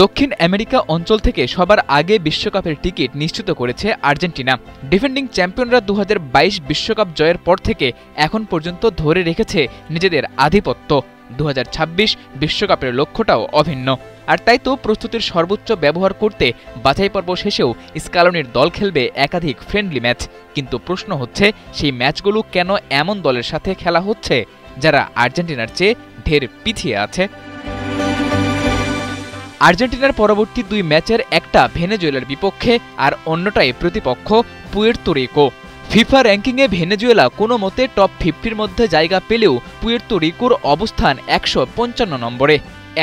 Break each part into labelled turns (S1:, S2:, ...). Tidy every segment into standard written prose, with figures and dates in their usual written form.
S1: দক্ষিণ আমেরিকা অঞ্চল থেকে সবার আগে বিশ্বকাপের টিকিট নিশ্চিত করেছে আর্জেন্টিনা। ডিফেন্ডিং চ্যাম্পিয়নরা 2022 বিশ্বকাপ জয়ের পর থেকে এখন পর্যন্ত ধরে রেখেছে নিজেদের আধিপত্য। 2026 বিশ্বকাপের লক্ষ্যটাও অভিন্ন। আর তাই তো প্রস্তুতির সর্বোচ্চ ব্যবহার করতে বাছাই পর্ব শেষেও স্কালোনির দল খেলবে একাধিক ফ্রেন্ডলি ম্যাচ। কিন্তু প্রশ্ন হচ্ছে, সেই ম্যাচগুলো কেন এমন দলের সাথে খেলা হচ্ছে যারা আর্জেন্টিনার চেয়ে ঢের পিছিয়ে আছে? আর্জেন্টিনার পরবর্তী দুই ম্যাচের একটা ভেনেজুয়েলার বিপক্ষে আর অন্যটাই প্রতিপক্ষ পুয়ের্তো রিকো। ফিফা র্যাঙ্কিংয়ে ভেনেজুয়েলা কোনো মতে টপ 50-র মধ্যে জায়গা পেলেও পুয়ের্তো রিকোর অবস্থান 155 নম্বরে।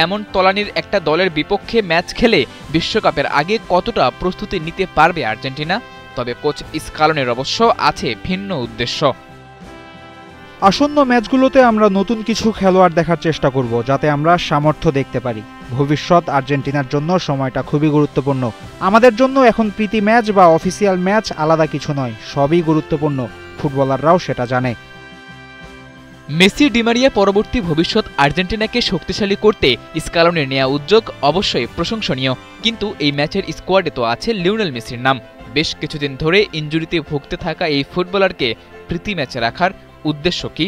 S1: এমন তলানির একটা দলের বিপক্ষে ম্যাচ খেলে বিশ্বকাপের আগে কতটা প্রস্তুতি নিতে পারবে আর্জেন্টিনা? তবে কোচ স্কালোনির অবশ্য আছে ভিন্ন উদ্দেশ্য।
S2: আসন্ন ম্যাচগুলোতে আমরা নতুন কিছু খেলোয়াড় দেখার চেষ্টা করব, যাতে আমরা সামর্থ্য দেখতে পারি। ভবিষ্যৎ আর্জেন্টিনার জন্য সময়টা খুবই গুরুত্বপূর্ণ। আমাদের জন্য এখন প্রীতি ম্যাচ বা অফিসিয়াল ম্যাচ আলাদা কিছু নয়, সবই গুরুত্বপূর্ণ। ফুটবলাররাও সেটা জানে।
S1: মেসি, ডি মারিয়া পরবর্তী ভবিষ্যৎ আর্জেন্টিনাকে শক্তিশালী করতে স্কালোনির নেওয়া উদ্যোগ অবশ্যই প্রশংসনীয়। কিন্তু এই ম্যাচের স্কোয়াডে তো আছে লিওনেল মেসির নাম। বেশ কিছুদিন ধরে ইনজুরিতে ভুগতে থাকা এই ফুটবলারকে প্রীতি ম্যাচে রাখার উদ্দেশ্য কি?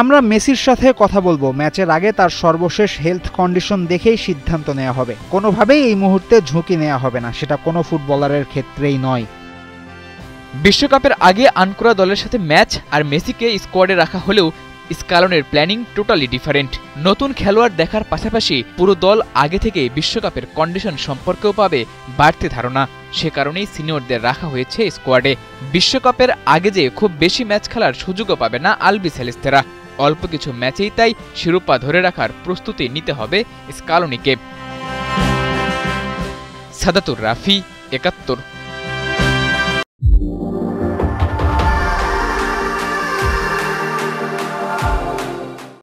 S2: আমরা মেসির সাথে কথা বলবো। ম্যাচের আগে তার সর্বশেষ হেলথ কন্ডিশন দেখেই সিদ্ধান্ত নেওয়া হবে। কোনোভাবেই এই মুহূর্তে ঝুঁকি নেওয়া হবে না, সেটা কোনো ফুটবলারের ক্ষেত্রেই নয়।
S1: বিশ্বকাপের আগে আনকোরা দলের সাথে ম্যাচ আর মেসিকে স্কোয়াডে রাখা হলেও স্কালোনের প্ল্যানিং টোটালি ডিফারেন্ট। নতুন খেলোয়াড় দেখার পাশাপাশি পুরো দল আগে থেকে বিশ্বকাপের কন্ডিশন সম্পর্কেও পাবে বাড়তি ধারণা। সে কারণেই সিনিয়রদের রাখা হয়েছে স্কোয়াডে। বিশ্বকাপের আগে যে খুব বেশি ম্যাচ খেলার সুযোগও পাবে না আলবিসেলেস্তেরা। অল্প কিছু ম্যাচেই তাই শিরোপা ধরে রাখার প্রস্তুতি নিতে হবে স্কালোনিকে। সাদাতুর রাফি, ৭১।